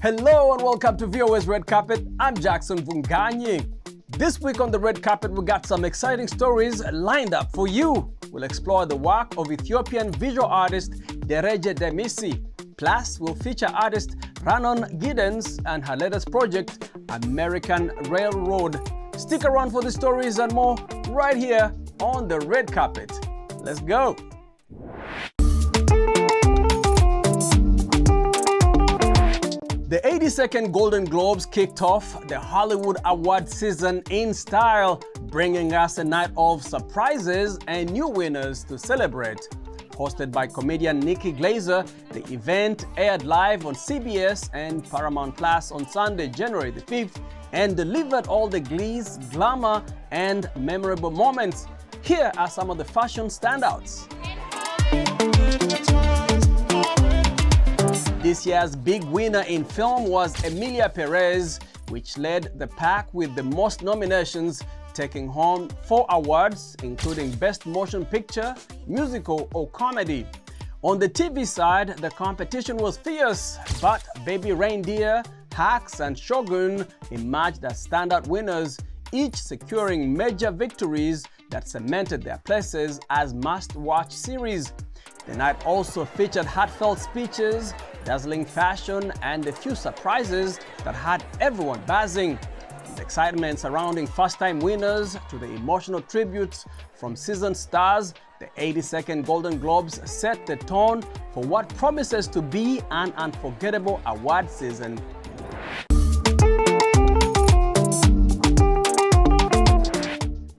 Hello and welcome to VOA's Red Carpet. I'm Jackson Mvunganyi. This week on the Red Carpet, we got some exciting stories lined up for you. We'll explore the work of Ethiopian visual artist Dereje Demissie. Plus, we'll feature artist Rhiannon Giddens and her latest project, American Railroad. Stick around for the stories and more right here on the Red Carpet. Let's go. The 82nd Golden Globes kicked off the Hollywood award season in style, bringing us a night of surprises and new winners to celebrate. Hosted by comedian Nikki Glazer, the event aired live on CBS and Paramount Plus on Sunday, January the 5th, and delivered all the glees, glamour, and memorable moments. Here are some of the fashion standouts. This year's big winner in film was Emilia Perez, which led the pack with the most nominations, taking home 4 awards, including Best Motion Picture, Musical, or Comedy. On the TV side, the competition was fierce, but Baby Reindeer, Hacks, and Shogun emerged as standout winners, each securing major victories that cemented their places as must-watch series. The night also featured heartfelt speeches, dazzling fashion, and a few surprises that had everyone buzzing. The excitement surrounding first-time winners to the emotional tributes from seasoned stars, the 82nd Golden Globes set the tone for what promises to be an unforgettable award season.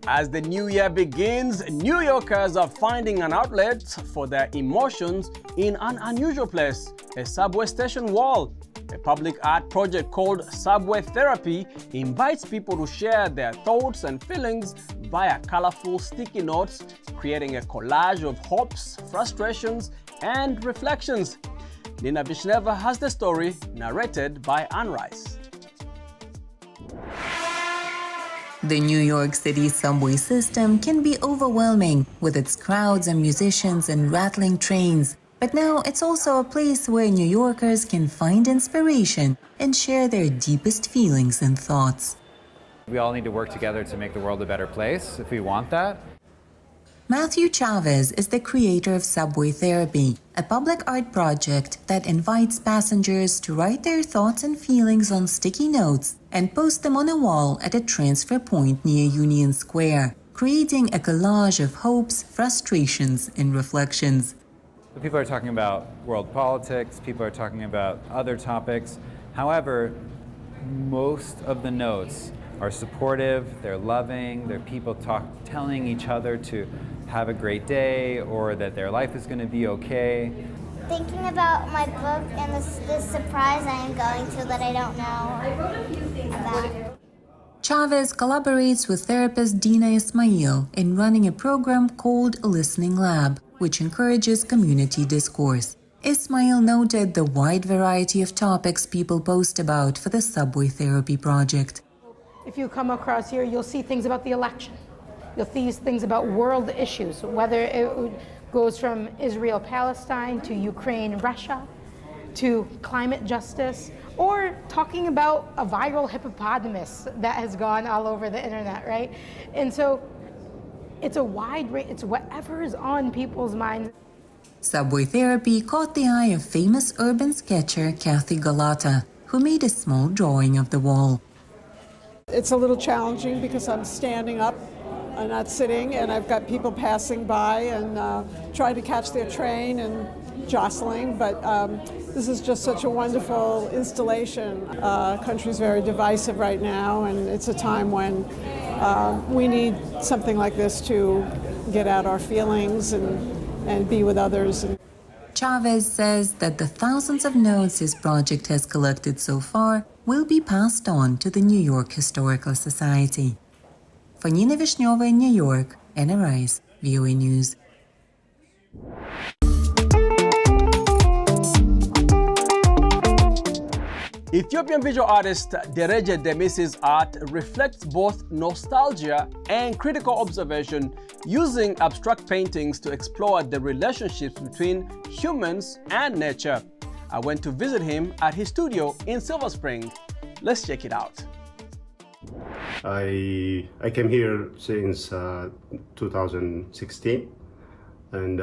As the new year begins, New Yorkers are finding an outlet for their emotions in an unusual place, a subway station wall. A public art project called Subway Therapy invites people to share their thoughts and feelings via colorful sticky notes, creating a collage of hopes, frustrations, and reflections. Nina Vishneva has the story, narrated by Anne Rice. The New York City subway system can be overwhelming with its crowds and musicians and rattling trains. But now it's also a place where New Yorkers can find inspiration and share their deepest feelings and thoughts. We all need to work together to make the world a better place if we want that. Matthew Chavez is the creator of Subway Therapy, a public art project that invites passengers to write their thoughts and feelings on sticky notes and post them on a wall at a transfer point near Union Square, creating a collage of hopes, frustrations, and reflections. People are talking about world politics, people are talking about other topics. However, most of the notes are supportive, they're loving, they're people telling each other to have a great day or that their life is going to be okay. Thinking about my book and the surprise I am going to that I don't know about. Chavez collaborates with therapist Dina Ismail in running a program called Listening Lab, which encourages community discourse. Ismail noted the wide variety of topics people post about for the Subway Therapy project. If you come across here, you'll see things about the election. You'll see things about world issues, whether it goes from Israel-Palestine to Ukraine-Russia to climate justice, or talking about a viral hippopotamus that has gone all over the internet, right? And so it's a wide range, it's whatever is on people's minds. Subway Therapy caught the eye of famous urban sketcher Kathy Galata, who made a small drawing of the wall. It's a little challenging because I'm standing up, I'm not sitting, and I've got people passing by and trying to catch their train and jostling, but this is just such a wonderful installation. Country's very divisive right now, and it's a time when we need something like this to get out our feelings and be with others. Chavez says that the thousands of notes his project has collected so far will be passed on to the New York Historical Society. For Nina Vishneva in New York, Anna Rice, VOA News. Ethiopian visual artist Dereje Demissie's art reflects both nostalgia and critical observation, using abstract paintings to explore the relationships between humans and nature. I went to visit him at his studio in Silver Spring. Let's check it out. I came here since 2016, and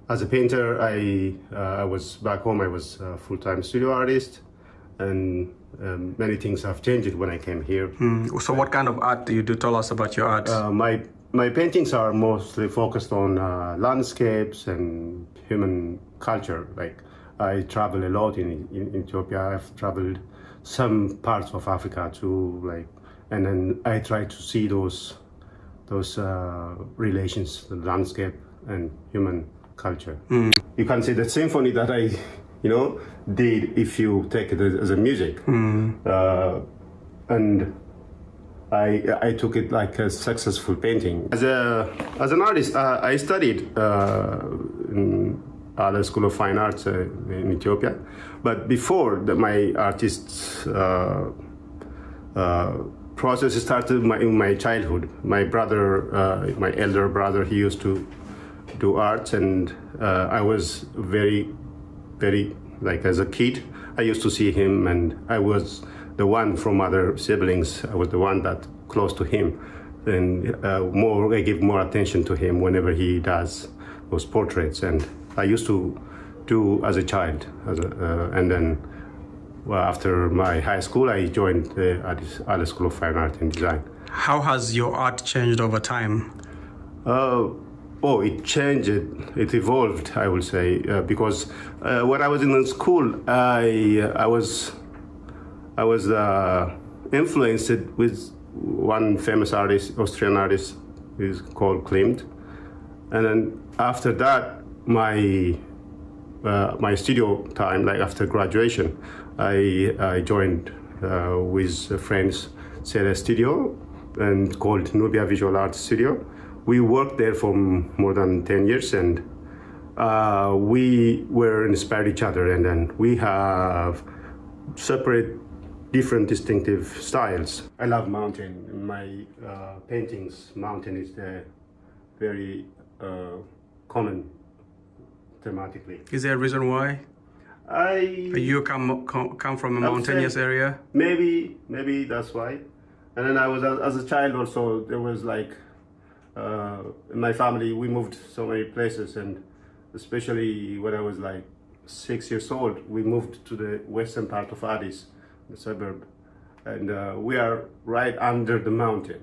as a painter, I was back home. I was a full-time studio artist, and many things have changed when I came here. So what kind of art do you do? Tell us about your art. My paintings are mostly focused on landscapes and human culture. Like, I travel a lot in Ethiopia. I've traveled some parts of Africa too, and then I try to see those relations, the landscape and human culture. You can see the symphony that I, did if you take it as a music, and I took it like a successful painting. As an artist, I studied in the School of Fine Arts in Ethiopia, but before my artist's process started in my childhood. My brother, my elder brother, he used to do art, and I was very, as a kid, I used to see him, and I was the one from other siblings. I was the one that close to him, and I give more attention to him whenever he does those portraits. And I used to do as a child, and then after my high school, I joined the School of Fine Art and Design. How has your art changed over time? It changed. It evolved, I would say, because when I was in the school, I was influenced with one famous artist, Austrian artist, is called Klimt, and then after that, my studio time, like after graduation, I joined with friends, set a studio and called Nubia Visual Arts Studio. We worked there for more than 10 years, and we were inspired each other, and then we have separate different distinctive styles. I love mountain. In my paintings, mountain is the very common thematically. Is there a reason why? You come from a mountainous area? Maybe that's why. And then I was, as a child also, there was in my family, we moved so many places, and especially when I was 6 years old, we moved to the western part of Addis, the suburb, and we are right under the mountain.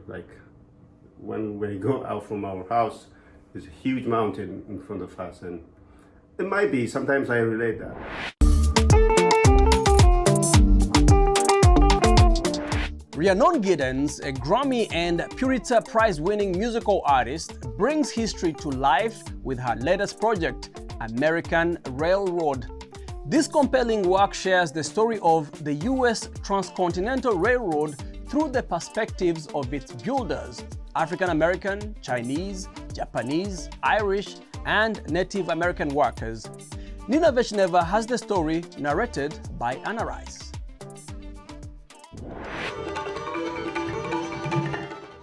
When we go out from our house, there's a huge mountain in front of us, and it might be, sometimes I relate that. Rhiannon Giddens, a Grammy and Pulitzer Prize-winning musical artist, brings history to life with her latest project, American Railroad. This compelling work shares the story of the U.S. Transcontinental Railroad through the perspectives of its builders, African American, Chinese, Japanese, Irish, and Native American workers. Nina Veshneva has the story narrated by Anna Rice.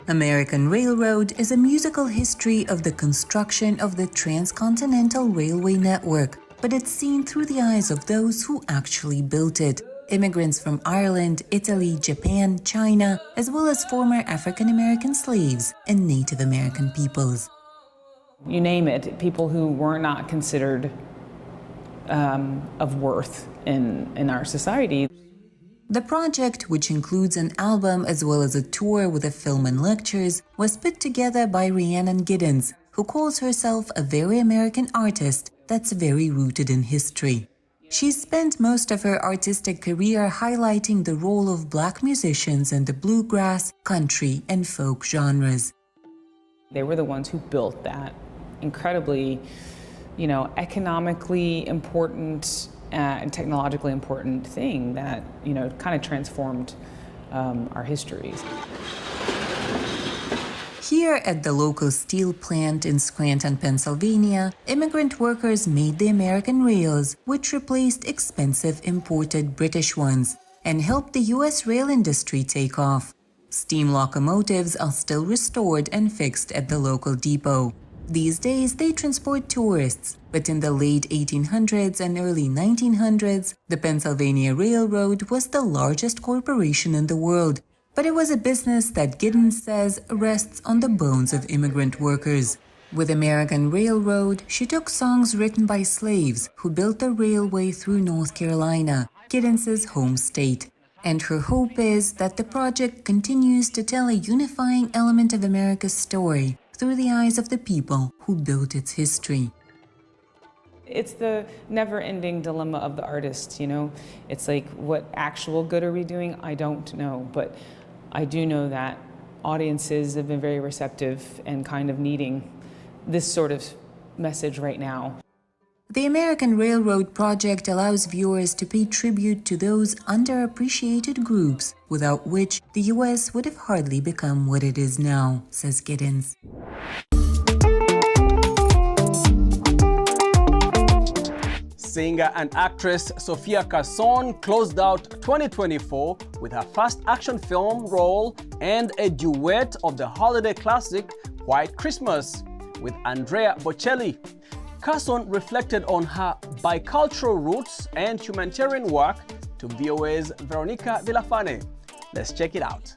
American Railroad is a musical history of the construction of the Transcontinental Railway network, but it's seen through the eyes of those who actually built it. Immigrants from Ireland, Italy, Japan, China, as well as former African American slaves and Native American peoples. You name it, people who were not considered of worth in our society. The project, which includes an album as well as a tour with a film and lectures, was put together by Rhiannon Giddens, who calls herself a very American artist that's very rooted in history. She's spent most of her artistic career highlighting the role of Black musicians in the bluegrass, country, and folk genres. They were the ones who built that incredibly, economically important and technologically important thing that, kind of transformed our histories. Here at the local steel plant in Scranton, Pennsylvania, immigrant workers made the American rails, which replaced expensive imported British ones, and helped the U.S. rail industry take off. Steam locomotives are still restored and fixed at the local depot. These days, they transport tourists, but in the late 1800s and early 1900s, the Pennsylvania Railroad was the largest corporation in the world. But it was a business that Giddens says rests on the bones of immigrant workers. With American Railroad, she took songs written by slaves who built the railway through North Carolina, Giddens' home state. And her hope is that the project continues to tell a unifying element of America's story through the eyes of the people who built its history. It's the never-ending dilemma of the artist, you know? It's like, what actual good are we doing? I don't know, but I do know that audiences have been very receptive and kind of needing this sort of message right now. The American Railroad project allows viewers to pay tribute to those underappreciated groups, without which the U.S. would have hardly become what it is now, says Giddens. Singer and actress Sophia Carson closed out 2024 with her first action film role and a duet of the holiday classic White Christmas with Andrea Bocelli. Carson reflected on her bicultural roots and humanitarian work to VOA's Veronica Villafane. Let's check it out.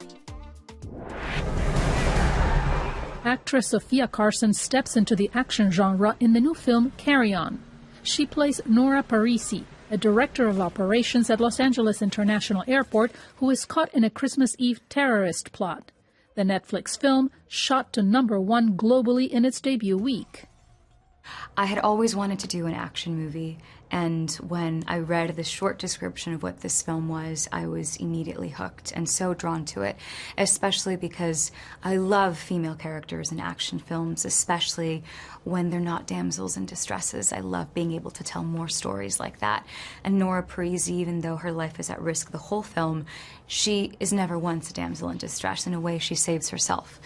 Actress Sophia Carson steps into the action genre in the new film Carry On. She plays Nora Parisi, a director of operations at Los Angeles International Airport who is caught in a Christmas Eve terrorist plot. The Netflix film shot to #1 globally in its debut week. I had always wanted to do an action movie, and when I read the short description of what this film was, I was immediately hooked and so drawn to it, especially because I love female characters in action films, especially when they're not damsels in distresses. I love being able to tell more stories like that. And Nora Parisi, even though her life is at risk the whole film, she is never once a damsel in distress. In a way, she saves herself.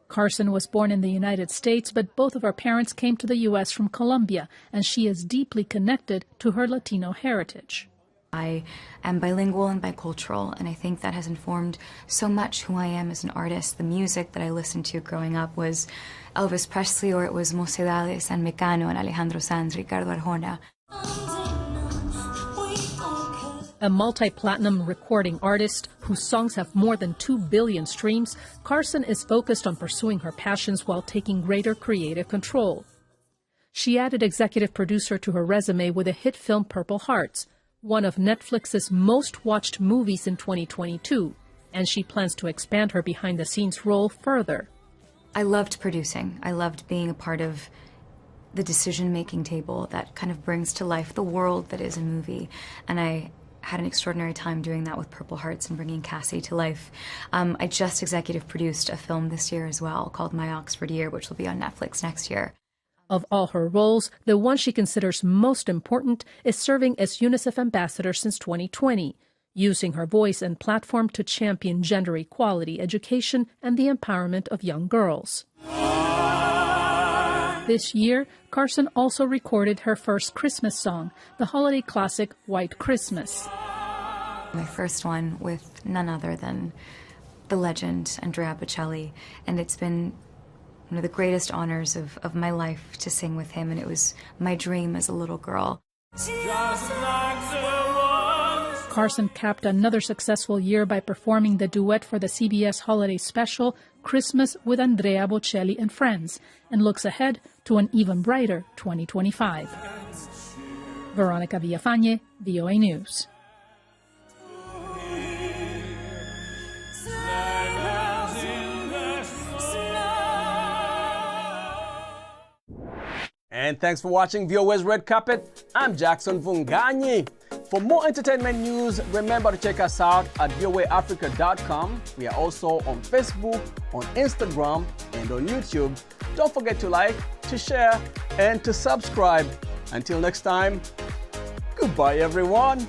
Carson was born in the United States, but both of her parents came to the U.S. from Colombia, and she is deeply connected to her Latino heritage. I am bilingual and bicultural, and I think that has informed so much who I am as an artist. The music that I listened to growing up was Elvis Presley, or it was Mocedades and Mecano and Alejandro Sanz, Ricardo Arjona. A multi-platinum recording artist whose songs have more than 2 billion streams, Carson is focused on pursuing her passions while taking greater creative control. She added executive producer to her resume with a hit film Purple Hearts, one of Netflix's most watched movies in 2022, and she plans to expand her behind-the-scenes role further. I loved producing. I loved being a part of the decision-making table that kind of brings to life the world that is a movie, and I had an extraordinary time doing that with Purple Hearts and bringing Cassie to life. I just executive produced a film this year as well called My Oxford Year, which will be on Netflix next year. Of all her roles, the one she considers most important is serving as UNICEF ambassador since 2020, using her voice and platform to champion gender equality, education, and the empowerment of young girls. This year, Carson also recorded her first Christmas song, the holiday classic White Christmas. My first one with none other than the legend Andrea Bocelli, and it's been one of the greatest honors of my life to sing with him, and it was my dream as a little girl. Carson capped another successful year by performing the duet for the CBS holiday special, Christmas with Andrea Bocelli and Friends, and looks ahead to an even brighter 2025. Veronica Villafane, VOA News. And thanks for watching VOA's Red Carpet. I'm Jackson Mvunganyi. For more entertainment news, remember to check us out at voaafrica.com. We are also on Facebook, on Instagram, and on YouTube. Don't forget to like, to share, and to subscribe. Until next time, goodbye everyone.